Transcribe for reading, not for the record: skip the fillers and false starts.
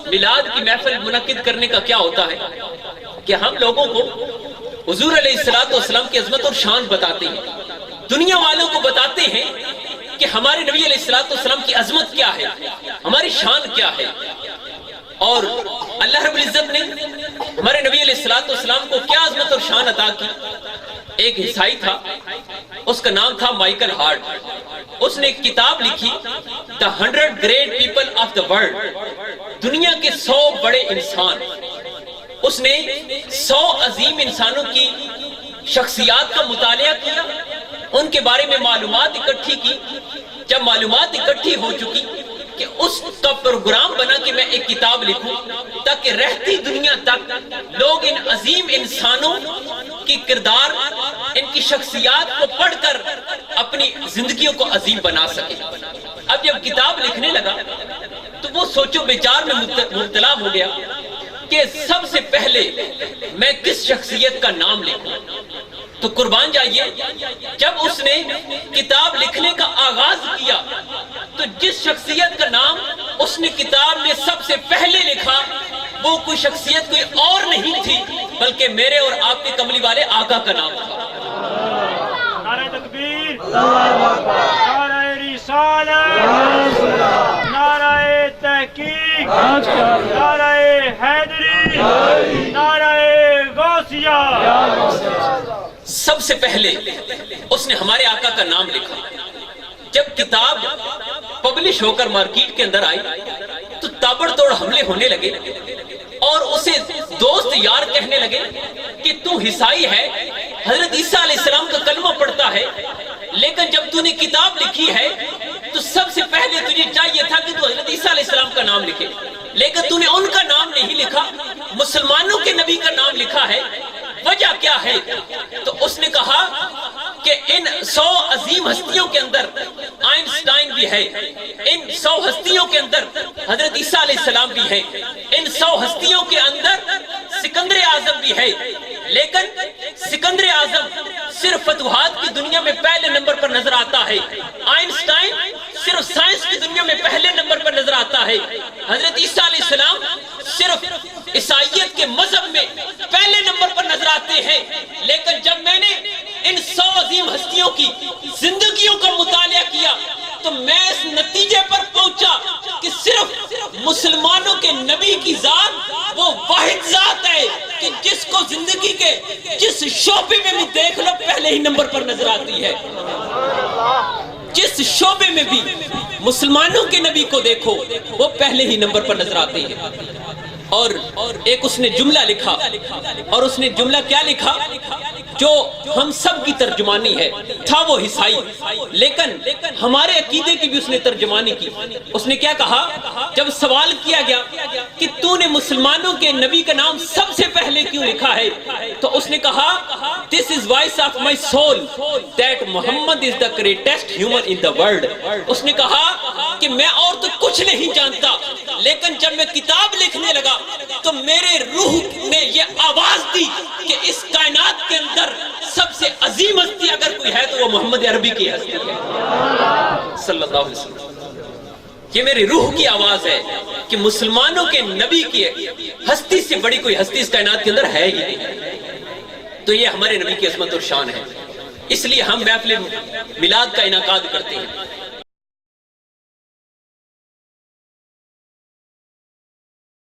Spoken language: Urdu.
میلاد کی محفل منعقد کرنے کا کیا ہوتا ہے کہ ہم لوگوں کو حضور علیہ السلام کی عظمت اور شان بتاتے ہیں، دنیا والوں کو بتاتے ہیں کہ ہمارے نبی علیہ السلام کی عظمت کیا ہے، ہماری شان کیا ہے، اور اللہ رب العزت نے ہمارے نبی علیہ السلام کو کیا عظمت اور شان عطا کی۔ ایک عیسائی تھا، اس کا نام تھا مائیکل ہارٹ، اس نے ایک کتاب لکھی The 100 Great People of the World، دنیا کے 100 بڑے انسان۔ اس نے 100 عظیم انسانوں کی شخصیات کا مطالعہ کیا، ان کے بارے میں معلومات اکٹھی کی۔ جب معلومات اکٹھی ہو چکی کہ اس کا پروگرام بنا کہ میں ایک کتاب لکھوں تاکہ رہتی دنیا تک لوگ ان عظیم انسانوں کی کردار، ان کی شخصیات کو پڑھ کر اپنی زندگیوں کو عظیم بنا سکے۔ اب جب کتاب لکھنے لگا تو وہ سوچو بچار میں مبتلا ہو گیا کہ سب سے پہلے میں کس شخصیت کا نام لکھوں۔ تو قربان جائیے، جب اس نے کتاب لکھنے کا آغاز کیا تو جس شخصیت کا نام اس نے کتاب میں سب سے پہلے لکھا وہ کوئی شخصیت کوئی اور نہیں تھی بلکہ میرے اور آپ کے کملی والے آقا کا نام تھا۔ نعرہ تکبیر، نعرہ رسالت، نعرہ تحقیق، نعرہ حیدری، نعرہ غوثیہ۔ سب سے پہلے اس نے ہمارے آقا کا نام لکھا۔ جب کتاب پبلش ہو کر مارکیٹ کے اندر آئی تو تابڑ توڑ حملے ہونے لگے اور اسے دوست یار کہنے لگے کہ تو عیسائی ہے، حضرت عیسیٰ علیہ السلام کا کلمہ پڑھتا ہے، لیکن جب تو نے کتاب لکھی ہے تو سب سے پہلے تجھے چاہیے تھا کہ تو حضرت عیسیٰ علیہ السلام کا نام لکھے، لیکن تو نے ان کا نام نہیں لکھا، مسلمانوں کے نبی کا نام لکھا ہے۔ وجہ کیا ہے؟ تو اس نے کہا کہ ان 100 عظیم ہستیوں کے اندر آئنسٹائن بھی ہے، ان 100 ہستیوں کے اندر حضرت عیسیٰ علیہ السلام بھی ہیں، ان 100 ہستیوں کے اندر سکندر اعظم بھی ہے، لیکن سکندر اعظم صرف فتوحات کی دنیا میں پہلے نمبر پر نظر آتا ہے، آئنسٹائن صرف سائنس کی دنیا میں پہلے نمبر پر نظر آتا ہے، حضرت عیسیٰ علیہ السلام صرف عیسائیت کے مذہب میں پہلے نمبر پر نظر آتے ہیں۔ لیکن جب میں نے ان 100 عظیم ہستیوں کی زندگیوں کا مطالعہ کیا تو میں اس نتیجے پر پہنچا کہ صرف مسلمانوں کے نبی کی ذات وہ واحد ذات ہے کہ جس کو زندگی کے جس شعبے میں بھی دیکھ لو پہلے ہی نمبر پر نظر آتی ہے۔ جس شعبے میں بھی مسلمانوں کے نبی کو دیکھو وہ پہلے ہی نمبر پر نظر آتے ہیں۔ اور ایک اس نے جملہ لکھا، اور اس نے جملہ کیا لکھا جو ہم سب کی ترجمانی ہے۔ تھا وہ عیسائی لیکن ہمارے عقیدے کی بھی اس نے ترجمانی کی۔ اس نے کیا کہا جب سوال کیا گیا کہ تو نے مسلمانوں کے نبی کا نام سب سے پہلے کیوں لکھا ہے، تو اس نے کہا This is voice of my soul that Muhammad is the greatest human in the world۔ اس نے کہا کہ میں اور تو کچھ نہیں جانتا، لیکن جب میں کتاب لکھنے لگا تو میرے روح نے یہ آواز دی کہ اس کائنات کے اندر سب سے عظیم ہستی اگر کوئی ہے تو وہ محمد عربی کی ہستی ہے صلی اللہ علیہ وسلم۔ یہ میری روح کی آواز ہے کہ مسلمانوں کے نبی کی ہستی سے بڑی کوئی ہستی اس کائنات کے اندر ہے ہی نہیں۔ تو یہ ہمارے نبی کی عظمت اور شان ہے، اس لیے ہم محفل میلاد کا انعقاد کرتے ہیں۔